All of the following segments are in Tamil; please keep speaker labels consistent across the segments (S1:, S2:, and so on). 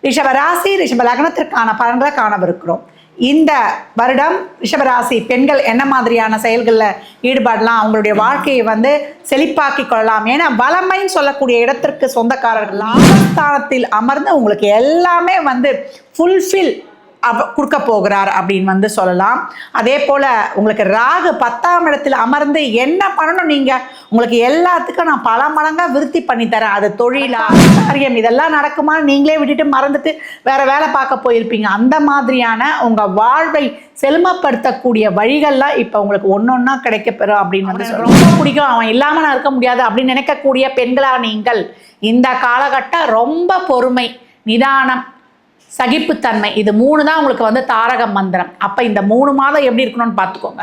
S1: ரிஷபராசி ரிஷப லக்னத்திற்கான பலன்களை காணவிருக்கிறோம். இந்த வருடம் ரிஷபராசி பெண்கள் என்ன மாதிரியான செயல்களில் ஈடுபடலாம், அவங்களுடைய வாழ்க்கையை செழிப்பாக்கி கொள்ளலாம். ஏன்னா வளமைன்னு சொல்லக்கூடிய இடத்திற்கு சொந்தக்காரர்கள் லாபஸ்தானத்தில் அமர்ந்து உங்களுக்கு எல்லாமே ஃபுல்ஃபில் கொடுக்க போகிறார் அப்படின்னு சொல்லலாம். அதே போல் உங்களுக்கு ராகு 10ஆம் இடத்தில் அமர்ந்து என்ன பண்ணணும், நீங்கள் உங்களுக்கு எல்லாத்துக்கும் நான் பல மடங்காக விருத்தி பண்ணி தரேன். அது தொழிலா காரியம் இதெல்லாம் நடக்குமா, நீங்களே விட்டுட்டு மறந்துட்டு வேற வேலை பார்க்க போயிருப்பீங்க. அந்த மாதிரியான உங்கள் வாழ்வை செழுமப்படுத்தக்கூடிய வழிகள்லாம் இப்போ உங்களுக்கு ஒன்றொன்னா கிடைக்கப்பெறும் அப்படின்னு ரொம்ப பிடிக்கும். அவன் இல்லாமல் நான் இருக்க முடியாது அப்படின்னு நினைக்கக்கூடிய பெண்களாக நீங்கள் இந்த காலகட்டம் ரொம்ப பொறுமை, நிதானம், சகிப்புத்தன்மை, இது 3 தான் உங்களுக்கு தாரக மந்திரம். அப்ப இந்த 3 மாதம் எப்படி இருக்கணும்னு பார்த்துக்கோங்க.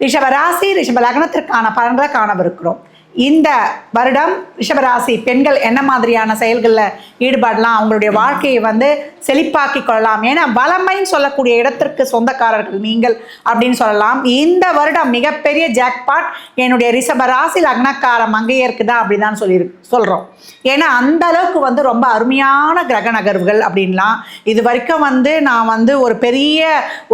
S1: ரிஷபராசி ரிஷப லக்னத்திற்கான பலன்களை காணவிருக்கிறோம். இந்த வருடம் ரிஷபராசி பெண்கள் என்ன மாதிரியான செயல்களில் ஈடுபடலாம், அவங்களுடைய வாழ்க்கையை செழிப்பாக்கி கொள்ளலாம். ஏன்னா வளமைன்னு சொல்லக்கூடிய இடத்திற்கு சொந்தக்காரர்கள் நீங்கள் அப்படின்னு சொல்லலாம். இந்த வருடம் மிகப்பெரிய ஜாக்பாட் என்னுடைய ரிஷபராசி லக்னக்கார மங்கையருக்கு தான் அப்படி தான் சொல்கிறோம். ஏன்னா அந்த அளவுக்கு ரொம்ப அருமையான கிரக நகர்வுகள் அப்படின்லாம் இது வரைக்கும் நான் ஒரு பெரிய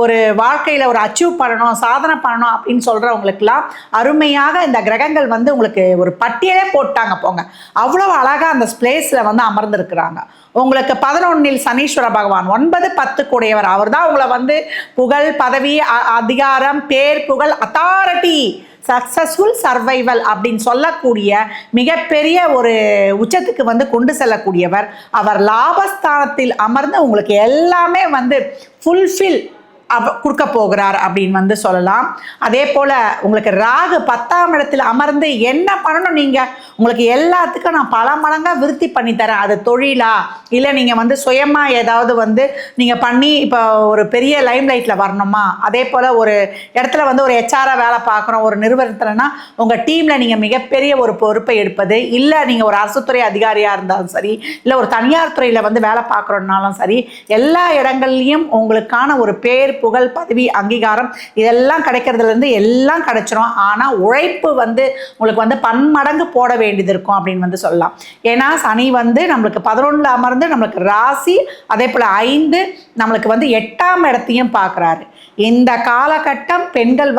S1: ஒரு வாழ்க்கையில் ஒரு அச்சீவ் பண்ணணும், சாதனை பண்ணணும் அப்படின்னு சொல்கிறவங்களுக்கெல்லாம் அருமையாக இந்த கிரகங்கள் உங்களுக்கு ஒரு பட்டியலே போட்டாங்க போங்க. அவ்வளவு அழகாக அந்த பிளேஸில் அமர்ந்திருக்கிறாங்க. உங்களுக்கு 11இல் சனீஸ்வர பகவான் 9, 10 கூடையவர். அவர் தான் உங்களை புகழ், பதவி, அதிகாரம், பேர், புகழ், அத்தாரிட்டி, சக்சஸ்ஃபுல் சர்வைவல் அப்படின்னு சொல்லக்கூடிய மிகப்பெரிய ஒரு உச்சத்துக்கு கொண்டு செல்லக்கூடியவர். அவர் லாபஸ்தானத்தில் அமர்ந்து உங்களுக்கு எல்லாமே ஃபுல்ஃபில் கொடுக்க போகிறார் அப்படின்னு சொல்லலாம். அதே போல் உங்களுக்கு ராகு 10ஆம் இடத்தில் அமர்ந்து என்ன பண்ணணும், நீங்கள் உங்களுக்கு எல்லாத்துக்கும் நான் பல மடங்காக விருத்தி பண்ணி தரேன். அது தொழிலா இல்லை நீங்கள் சுயமாக ஏதாவது நீங்கள் பண்ணி இப்போ ஒரு பெரிய லைம் லைட்டில் வரணுமா, அதே போல் ஒரு இடத்துல ஒரு ஹெச்ஆராக வேலை பார்க்குறோம் ஒரு நிறுவனத்துலனா உங்கள் டீமில் நீங்கள் மிகப்பெரிய ஒரு பொறுப்பை எடுப்பது, இல்லை நீங்கள் ஒரு அரசுத்துறை அதிகாரியாக இருந்தாலும் சரி, இல்லை ஒரு தனியார் துறையில் வேலை பார்க்குறோன்னாலும் சரி, எல்லா இடங்கள்லையும் உங்களுக்கான ஒரு பேர், புகழ், பதவி, அங்கீகாரம் இதெல்லாம் கிடைக்கிறதுலேருந்து எல்லாம் கிடைச்சிரும். ஆனால் உழைப்பு உங்களுக்கு பன்மடங்கு போட வேண்டியது இருக்கும் அப்படின்னு சொல்லலாம். ஏன்னா சனி நம்மளுக்கு 11ல் அமர்ந்து நம்மளுக்கு ராசி, அதே போல் 5 நம்மளுக்கு 8ஆம் இடத்தையும் பார்க்குறாரு. இந்த காலகட்டம் பெண்கள்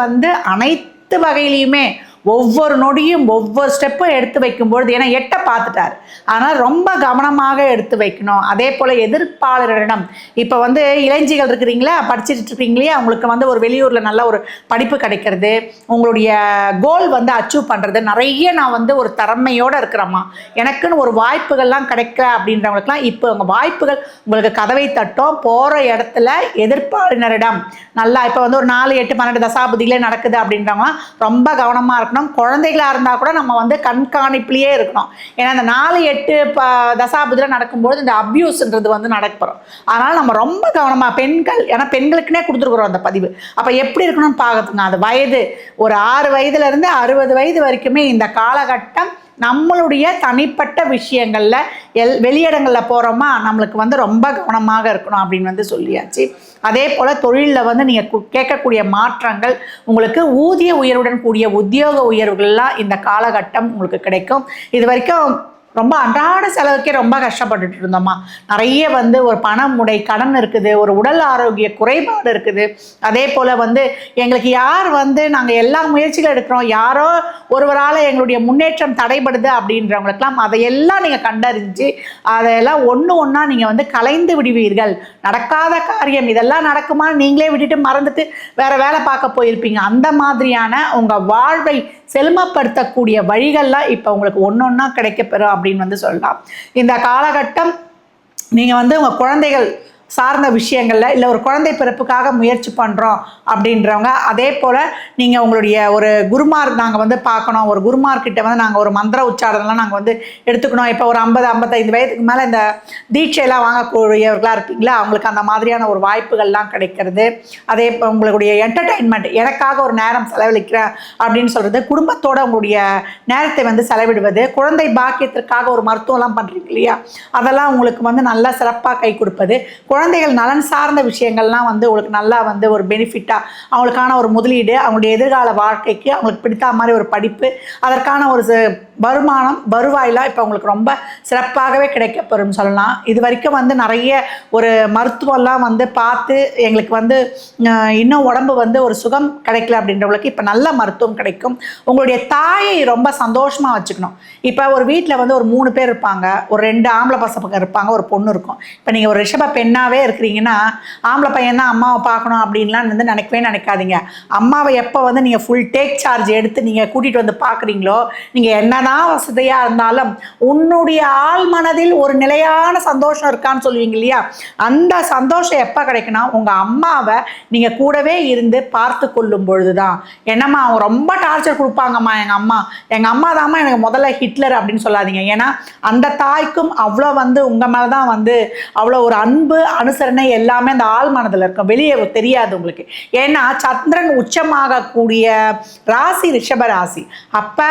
S1: அனைத்து வகையிலையுமே ஒவ்வொரு நொடியும் ஒவ்வொரு ஸ்டெப்பும் எடுத்து வைக்கும்பொழுது, ஏன்னா 8 பார்த்துட்டார், அதனால் ரொம்ப கவனமாக எடுத்து வைக்கணும். அதே போல் எதிர்ப்பாளரிடம் இப்போ இளைஞர்கள் இருக்கிறீங்களா, படிச்சுட்டு இருக்கீங்களே, அவங்களுக்கு ஒரு வெளியூரில் நல்ல ஒரு படிப்பு கிடைக்கிறது, உங்களுடைய கோல் அச்சீவ் பண்ணுறது, நிறைய நான் ஒரு திறமையோடு இருக்கிறேம்மா, எனக்குன்னு ஒரு வாய்ப்புகள்லாம் கிடைக்கல அப்படின்றவங்களுக்குலாம் இப்போ உங்கள் வாய்ப்புகள் உங்களுக்கு கதவை தட்டும். போகிற இடத்துல எதிர்ப்பாளரிடம் நல்லா இப்போ ஒரு 4, 8, 12 தசாபதிகளே நடக்குது அப்படின்றவங்களாம் ரொம்ப கவனமாக இருக்கணும். குழந்தைகளாக இருந்தால் கூட நம்ம கண்காணிப்புலேயே இருக்கணும். ஏன்னா அந்த 4, 8 தசாபதியில் நடக்கும்போது இந்த அப்யூஸ்ன்றது நடக்கப்போகிறோம். அதனால் நம்ம ரொம்ப கவனமாக பெண்கள், ஏன்னா பெண்களுக்குன்னே கொடுத்துருக்குறோம் அந்த பதிவு. அப்போ எப்படி இருக்கணும்னு பார்க்குறதுங்க. அது வயது ஒரு 6 வயதுலேருந்து 60 வயது வரைக்குமே இந்த காலகட்டம் நம்மளுடைய தனிப்பட்ட விஷயங்களில் வெளியிடங்களில் போகிறோமா நம்மளுக்கு ரொம்ப கவனமாக இருக்கணும் அப்படின்னு சொல்லியாச்சு. அதே போல் தொழிலில் நீங்கள் கேட்கக்கூடிய மாற்றங்கள், உங்களுக்கு ஊதிய உயர்வுடன் கூடிய உத்தியோக உயர்வுகள்லாம் இந்த காலகட்டம் உங்களுக்கு கிடைக்கும். இது வரைக்கும் ரொம்ப அன்றாட செலவுக்கே ரொம்ப கஷ்டப்பட்டுட்டு இருந்தோம்மா. நிறைய ஒரு பணமுடை, கடன் இருக்குது, ஒரு உடல் ஆரோக்கிய குறைபாடு இருக்குது. அதே போல் எங்களுக்கு யார் நாங்கள் எல்லா முயற்சிகளும் எடுக்கிறோம், யாரோ ஒருவரால் எங்களுடைய முன்னேற்றம் தடைபடுது அப்படின்றவங்களுக்கெல்லாம் அதையெல்லாம் நீங்கள் கண்டறிஞ்சு அதையெல்லாம் ஒன்றா நீங்கள் கலைந்து விடுவீர்கள். நடக்காத காரியம் இதெல்லாம் நடக்குமா, நீங்களே விட்டுட்டு மறந்துட்டு வேற வேலை பார்க்க போயிருப்பீங்க. அந்த மாதிரியான உங்கள் வாழ்வை செழுமப்படுத்தக்கூடிய வழிகள்லாம் இப்போ உங்களுக்கு ஒன்றொன்னா கிடைக்கப்பெறும் அப்படின்னு சொல்லலாம். இந்த காலகட்டம் நீங்கள் உங்கள் குழந்தைகள் சார்ந்த விஷயங்களில், இல்லை ஒரு குழந்தை பிறப்புக்காக முயற்சி பண்ணுறோம் அப்படின்றவங்க, அதே போல் நீங்கள் உங்களுடைய ஒரு குருமார் நாங்கள் பார்க்கணும், ஒரு குருமார்கிட்ட நாங்கள் ஒரு மந்திர உச்சாரணம்லாம் நாங்கள் எடுத்துக்கணும். இப்போ ஒரு 50, 55 வயதுக்கு மேலே இந்த தீட்சையெல்லாம் வாங்கக்கூடியவர்களாக இருப்பீங்களா, அவங்களுக்கு அந்த மாதிரியான ஒரு வாய்ப்புகள்லாம் கிடைக்கிறது. அதே உங்களுடைய என்டர்டெயின்மெண்ட், எனக்காக ஒரு நேரம் செலவழிக்கிறேன் அப்படின்னு சொல்கிறது, குடும்பத்தோடு உங்களுடைய நேரத்தை செலவிடுவது, குழந்தை பாக்கியத்திற்காக ஒரு மருத்துவம்லாம் பண்ணுறீங்க இல்லையா, அதெல்லாம் உங்களுக்கு நல்லா சிறப்பாக கை கொடுப்பது, குழந்தைகள் நலன் சார்ந்த விஷயங்கள்லாம் வந்து உங்களுக்கு நல்லா வந்து ஒரு பெனிஃபிட்டாக அவங்களுக்கான ஒரு முதலீடு, அவங்களுடைய எதிர்கால வாழ்க்கைக்கு அவங்களுக்கு பிடித்த மாதிரி ஒரு படிப்பு, அதற்கான ஒரு வருமானம் வருவாயெலாம் இப்போ உங்களுக்கு ரொம்ப சிறப்பாகவே கிடைக்கப்பெறும் சொல்லலாம். இது வரைக்கும் வந்து நிறைய ஒரு மருத்துவம்லாம் வந்து பார்த்து எங்களுக்கு வந்து இன்னும் உடம்பு வந்து ஒரு சுகம் கிடைக்கல அப்படின்றவங்களுக்கு இப்போ நல்ல மருத்துவம் கிடைக்கும். உங்களுடைய தாயை ரொம்ப சந்தோஷமாக வச்சுக்கணும். இப்போ ஒரு வீட்டில் வந்து ஒரு 3 பேர் இருப்பாங்க, ஒரு 2 ஆம்பளை பசங்க இருப்பாங்க, ஒரு பொண்ணு இருக்கும். இப்போ நீங்கள் ஒரு ரிஷப பெண்ணாகவே இருக்கிறீங்கன்னா ஆம்பளை பையன் தான் அம்மாவை பார்க்கணும் அப்படின்லாம் வந்து நினைக்கவே நினைக்காதீங்க. அம்மாவை எப்போ வந்து நீங்கள் ஃபுல் டேக் சார்ஜ் எடுத்து நீங்கள் கூட்டிகிட்டு வந்து பார்க்குறீங்களோ, நீங்கள் என்னதான் வசதியாக இருந்தாலும் உன்னுடைய ஆள் மனதில் ஒரு நிலையான சந்தோஷம் இருக்கான்னு சொல்லுவீங்க இல்லையா, அந்த சந்தோஷம் எப்போ கிடைக்குன்னா உங்கள் அம்மாவை நீங்கள் கூடவே இருந்து பார்த்து கொள்ளும் பொழுது தான். என்னம்மா அவங்க ரொம்ப டார்ச்சர் கொடுப்பாங்கம்மா எங்கள் அம்மா தாம்மா எனக்கு முதல்ல ஹிட்லர் அப்படின்னு சொல்லாதீங்க. ஏன்னா அந்த தாய்க்கும் அவ்வளோ வந்து உங்கள் மேலே தான் வந்து அவ்வளோ ஒரு அன்பு அனுசரணை எல்லாமே அந்த ஆள் மனதில் இருக்கும், வெளியே தெரியாது உங்களுக்கு. ஏன்னா சந்திரன் உச்சமாகக்கூடிய ராசி ரிஷப ராசி. அப்போ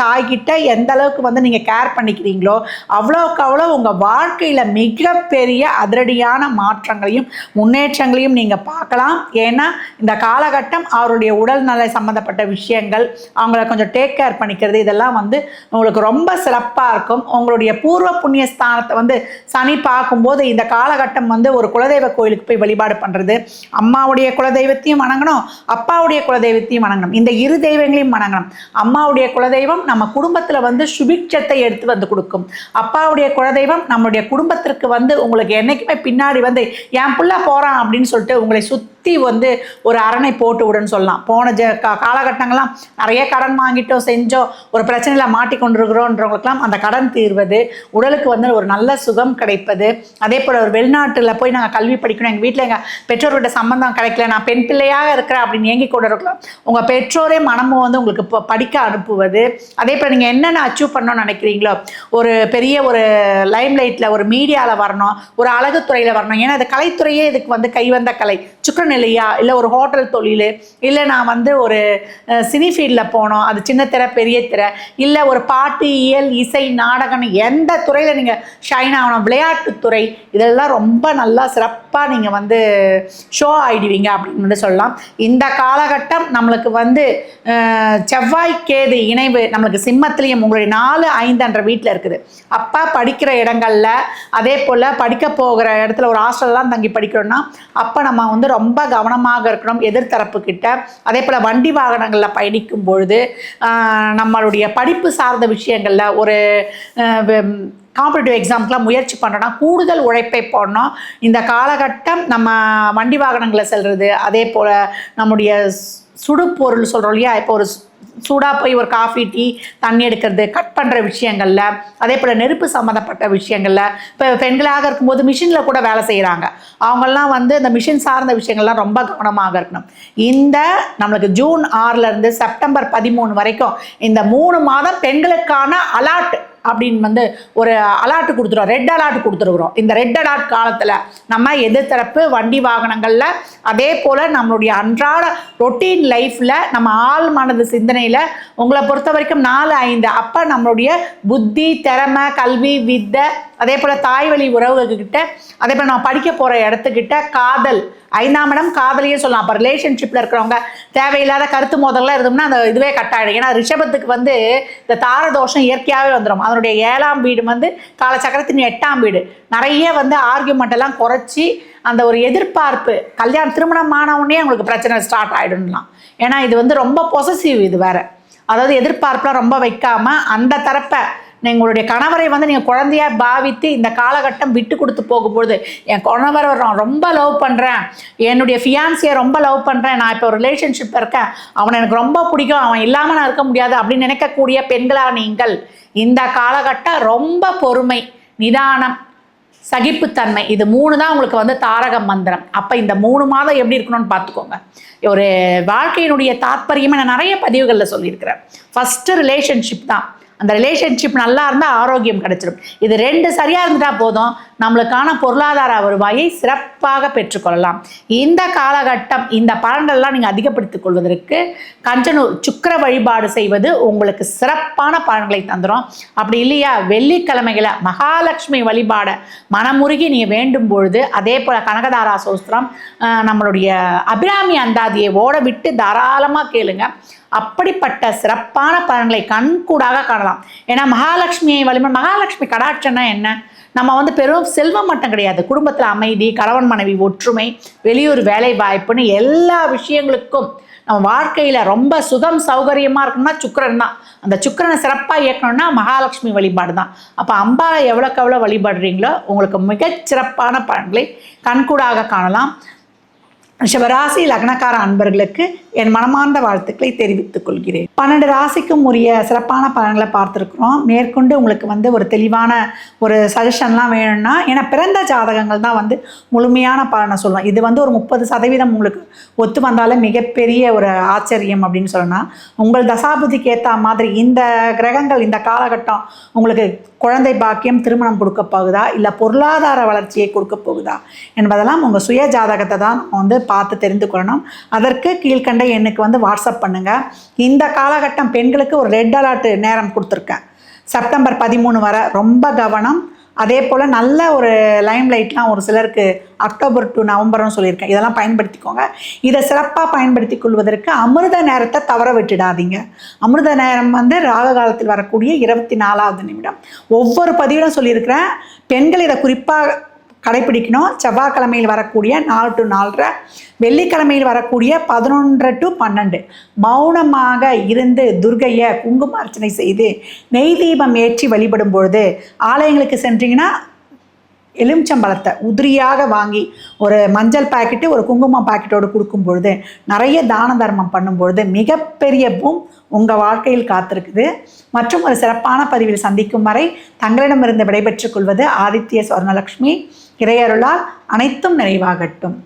S1: தாய்கிட்ட எந்த அளவுக்கு வந்து நீங்கள் கேர் பண்ணிக்கிறீங்களோ அவ்வளோக்கு அவ்வளோ உங்கள் வாழ்க்கையில் மிகப்பெரிய அதிரடியான மாற்றங்களையும் முன்னேற்றங்களையும் நீங்கள் பார்க்கலாம். ஏன்னா இந்த காலகட்டம் அவருடைய உடல்நலை சம்மந்தப்பட்ட விஷயங்கள், அவங்கள கொஞ்சம் டேக் கேர் பண்ணிக்கிறது, இதெல்லாம் வந்து உங்களுக்கு ரொம்ப சிறப்பாக இருக்கும். உங்களுடைய பூர்வ புண்ணிய ஸ்தானத்தை வந்து சனி பார்க்கும்போது இந்த காலகட்டம் வந்து ஒரு குலதெய்வ கோயிலுக்கு போய் வழிபாடு பண்ணுறது, அம்மாவுடைய குலதெய்வத்தையும் வணங்கணும், அப்பாவுடைய குலதெய்வத்தையும் வணங்கணும், இந்த இரு தெய்வங்களையும் வணங்கணும். அம்மாவுடைய குலதெய்வம் நம்ம குடும்பத்தில் வந்து சுபிட்சத்தை எடுத்து வந்து கொடுக்கும். அப்பாவுடைய குலதெய்வம் நம்மளுடைய குடும்பத்திற்கு வந்து உங்களுக்கு என்னைக்குமே பின்னாடி வந்து என் புள்ள போகிறான் அப்படின்னு சொல்லிட்டு உங்களை சுற்றி வந்து ஒரு அரணை போட்டு விடுன்னு சொல்லலாம். போன காலகட்டங்கள்லாம் நிறைய கடன் வாங்கிட்டோ செஞ்சோ ஒரு பிரச்சனையில் மாட்டிக்கொண்டிருக்கிறோன்றவங்களுக்கெல்லாம் அந்த கடன் தீர்வது, உடலுக்கு வந்து ஒரு நல்ல சுகம் கிடைப்பது, அதே போல் ஒரு வெளிநாட்டில் போய் நாங்கள் கல்வி படிக்கணும், எங்கள் வீட்டில் எங்கள் பெற்றோர்கிட்ட சம்பந்தம் கிடைக்கல, நான் பெண் பிள்ளையாக இருக்கிறேன் அப்படின்னு ஏங்கி கொண்டு இருக்கலாம், உங்கள் பெற்றோரே மனமும் வந்து உங்களுக்கு படிக்க அனுப்புவது. அதே போல் நீங்கள் என்னென்ன அச்சீவ் பண்ணணும்னு நினைக்கிறீங்களோ, ஒரு பெரிய ஒரு லைம்லைட்டில் ஒரு மீடியாவில் வரணும், ஒரு அழகுத்துறையில் வரணும். ஏன்னா அது கலைத்துறையே இதுக்கு வந்து கைவந்த கலை. சுக்கரநிலையா, இல்லை ஒரு ஹோட்டல் தொழில், இல்லை நான் வந்து ஒரு சினி ஃபீல்டில் போனோம், அது சின்ன திரை பெரிய திரை, இல்லை ஒரு பாட்டு இயல் இசை நாடகம், எந்த துறையில் நீங்கள் ஷைன் ஆகணும், விளையாட்டுத்துறை, இதெல்லாம் ரொம்ப நல்லா சிறப்பாக நீங்கள் வந்து ஷோ ஆகிடுவீங்க அப்படின்னு வந்து சொல்லலாம். இந்த காலகட்டம் நம்மளுக்கு வந்து செவ்வாய் கேது இணைவு நம்மளுக்கு சிம்மத்திலையும் உங்களுடைய 4, 5 வீட்டில் இருக்குது. அப்பா படிக்கிற இடங்களில், அதே போல் படிக்க போகிற இடத்துல ஒரு ஹாஸ்டல்லாம் தங்கி படிக்கிறோன்னா அப்போ நம்ம வந்து ரொம்ப கவனமாக இருக்கணும் எதிர்த்தரப்பு கிட்ட. அதே போல் வண்டி வாகனங்களில் பயணிக்கும் பொழுது நம்மளுடைய படிப்பு சார்ந்த விஷயங்களில் ஒரு காம்படிட்டிவ் எக்ஸாமுக்கெலாம் முயற்சி பண்ணுறோன்னா கூடுதல் உழைப்பை போடணும். இந்த காலகட்டம் நம்ம வண்டி வாகனங்களில் செல்வது, அதே போல் நம்முடைய சுடுபொருள் சொல்கிறோம் இல்லையா, இப்போ ஒரு சூடாக போய் ஒரு காஃபி டீ தண்ணி எடுக்கிறது, கட் பண்ணுற விஷயங்களில், அதே போல் நெருப்பு சம்மந்தப்பட்ட விஷயங்களில், இப்போ பெண்களாக இருக்கும்போது மிஷினில் கூட வேலை செய்கிறாங்க, அவங்கெல்லாம் வந்து இந்த மிஷின் சார்ந்த விஷயங்கள்லாம் ரொம்ப கவனமாக இருக்கணும். இந்த நம்மளுக்கு ஜூன் 6 செப்டம்பர் 13 வரைக்கும் இந்த 3 மாதம் பெண்களுக்கான அலாட் அப்படின்னு வந்து ஒரு அலாட்டு கொடுத்துருவோம், ரெட் அலாட் கொடுத்துருக்குறோம். இந்த ரெட் அலாட் காலத்தில் நம்ம எதிர்த்தரப்பு வண்டி வாகனங்களில், அதே போல் நம்மளுடைய அன்றாட ரொட்டீன் லைஃப்பில், நம்ம ஆள் மனது சிந்தனையில் உங்களை பொறுத்த வரைக்கும் 4, 5 அப்போ நம்மளுடைய புத்தி, திறமை, கல்வி, வித்தை, அதே போல் தாய் வழி உறவுகள்கிட்ட, அதே போல் நம்ம படிக்க போகிற இடத்துக்கிட்ட காதல், 5ஆம் இடம் காதலியே சொல்லலாம். அப்போ ரிலேஷன்ஷிப்பில் இருக்கிறவங்க தேவையில்லாத கருத்து மோதல்லாம் இருந்தோம்னா அந்த இதுவே கட்டாயிடும். ஏன்னா ரிஷபத்துக்கு வந்து இந்த தாரதோஷம் இயற்கையாகவே வந்துடும். அதனுடைய 7ஆம் வீடு வந்து காலச்சக்கரத்தின் 8ஆம் வீடு. நிறைய வந்து ஆர்கியூமெண்ட் எல்லாம் குறைச்சி அந்த ஒரு எதிர்பார்ப்பு, கல்யாணம் திருமணம் ஆனவுடனே அவங்களுக்கு பிரச்சனை ஸ்டார்ட் ஆகிடும்லாம். ஏன்னா இது வந்து ரொம்ப பொசசிவ். இது வேறு, அதாவது எதிர்பார்ப்புலாம் ரொம்ப வைக்காமல் அந்த தரப்பை உங்களுடைய கணவரை வந்து நீங்கள் குழந்தையாக பாவித்து இந்த காலகட்டம் விட்டு கொடுத்து போகும்பொழுது, என் கணவரை ரொம்ப லவ் பண்ணுறேன், என்னுடைய ஃபியான்சியை ரொம்ப லவ் பண்ணுறேன், நான் இப்போ ஒரு ரிலேஷன்ஷிப் இருக்கேன், அவனை எனக்கு ரொம்ப பிடிக்கும், அவன் இல்லாமல் நான் இருக்க முடியாது அப்படின்னு நினைக்கக்கூடிய பெண்களாக நீங்கள் இந்த காலகட்டம் ரொம்ப பொறுமை, நிதானம், சகிப்புத்தன்மை, இது 3 தான் உங்களுக்கு வந்து தாரக மந்திரம். அப்போ இந்த 3 மாதம் எப்படி இருக்கணும்னு பார்த்துக்கோங்க. ஒரு வாழ்க்கையினுடைய தாற்பயமே நான் நிறைய பதிவுகளில் சொல்லியிருக்கிறேன். ஃபஸ்ட்டு ரிலேஷன்ஷிப் தான். அந்த ரிலேஷன்ஷிப் நல்லா இருந்தால் ஆரோக்கியம் கிடச்சிடும். இது 2 சரியாக இருந்துட்டால் போதும், நம்மளுக்கான பொருளாதார வருவாயை சிறப்பாக பெற்றுக்கொள்ளலாம். இந்த காலகட்டம் இந்த பலன்கள்லாம் நீங்கள் அதிகப்படுத்திக் கொள்வதற்கு கஞ்சனூர் சுக்கிர வழிபாடு செய்வது உங்களுக்கு சிறப்பான பலன்களை தந்துடும். அப்படி இல்லையா, வெள்ளிக்கிழமைகளை மகாலட்சுமி வழிபாடை மனமுருகி நீங்கள் வேண்டும் பொழுது, அதே போல் கனகதாரா சோஸ்திரம், நம்மளுடைய அபிராமி அந்தாதியை ஓட விட்டு தாராளமாக கேளுங்க. அப்படிப்பட்ட சிறப்பான பலன்களை கண்கூடாக காணலாம். ஏன்னா மகாலட்சுமியை வழிபாடு, மகாலட்சுமி கடாட்சம்னா என்ன? நம்ம பெரும் செல்வம் மட்டும் கிடையாது, குடும்பத்தில் அமைதி, கணவன் மனைவி ஒற்றுமை, வெளியூர் வேலை வாய்ப்புன்னு எல்லா விஷயங்களுக்கும் நம்ம வாழ்க்கையில் ரொம்ப சுகம் சௌகரியமாக இருக்கணும்னா சுக்கிரன் தான். அந்த சுக்கிரனை சிறப்பாக இயக்கணும்னா மகாலட்சுமி வழிபாடு தான். அப்போ அம்பாவை எவ்வளோக்கு எவ்வளோ வழிபடுறீங்களோ உங்களுக்கு மிகச்சிறப்பான பலன்களை கண்கூடாக காணலாம். ரிஷபராசி லக்னக்கார அன்பர்களுக்கு என் மனமார்ந்த வாழ்த்துக்களை தெரிவித்துக் கொள்கிறேன். 12 ராசிக்கும் உரிய சிறப்பான பலன்களை பார்த்துருக்குறோம். மேற்கொண்டு உங்களுக்கு ஒரு தெளிவான ஒரு சஜஷன்லாம் வேணும்னா, ஏன்னா பிறந்த ஜாதகங்கள் தான் முழுமையான பலனை சொல்லலாம். இது ஒரு 30% உங்களுக்கு ஒத்து வந்தாலும் மிகப்பெரிய ஒரு ஆச்சரியம் அப்படின்னு சொல்லலாம். உங்கள் தசாபுதிக்கு ஏற்ற மாதிரி இந்த கிரகங்கள் இந்த காலகட்டம் உங்களுக்கு குழந்தை பாக்கியம், திருமணம் கொடுக்க போகுதா, இல்லை பொருளாதார வளர்ச்சியை கொடுக்க போகுதா என்பதெல்லாம் உங்கள் சுய ஜாதகத்தை தான் நம்ம பார்த்து தெரிந்து கொள்ளணும். அதற்கு கீழ்கண்ட எண்ணுக்கு வாட்ஸ்அப் பண்ணுங்கள். இந்த காலகட்டம் பெண்களுக்கு ஒரு ரெட் அலர்ட் நேரம் கொடுத்துருக்கேன். செப்டம்பர் 13 வரை ரொம்ப கவனம். அதே போல் நல்ல ஒரு லைம் லைட்லாம் ஒரு சிலருக்கு அக்டோபர் to நவம்பர்னு சொல்லியிருக்கேன். இதெல்லாம் பயன்படுத்திக்கோங்க. இதை சிறப்பாக பயன்படுத்தி கொள்வதற்கு அமிர்த நேரத்தை தவற விட்டுடாதீங்க. அமிர்த நேரம் ராக காலத்தில் வரக்கூடிய 24வது நிமிடம். ஒவ்வொரு பதிவிலும் சொல்லியிருக்கிறேன். பெண்கள் இதை குறிப்பாக கடைப்பிடிக்கணும். செவ்வாய்க்கிழமையில் வரக்கூடிய 4 to 4:30, வெள்ளிக்கிழமையில் வரக்கூடிய 11 to 12 மௌனமாக இருந்து துர்க்கையை குங்கும அர்ச்சனை செய்து நெய் தீபம் ஏற்றி வழிபடும் பொழுது, ஆலயங்களுக்கு சென்றீங்கன்னா எலுமிச்சம்பழத்தை உதிரியாக வாங்கி ஒரு மஞ்சள் பாக்கெட்டு ஒரு குங்குமம் பாக்கெட்டோடு கொடுக்கும் பொழுது, நிறைய தான தர்மம் பண்ணும்பொழுது மிகப்பெரிய பூம் உங்கள் வாழ்க்கையில் காத்திருக்குது. மற்றும் ஒரு சிறப்பான பதிவில் சந்திக்கும் வரை தங்களிடமிருந்து விடைபெற்றுக் கொள்வது ஆதித்ய சொர்ணலக்ஷ்மி. இறையருளால் அனைத்தும் நிறைவாகட்டும்.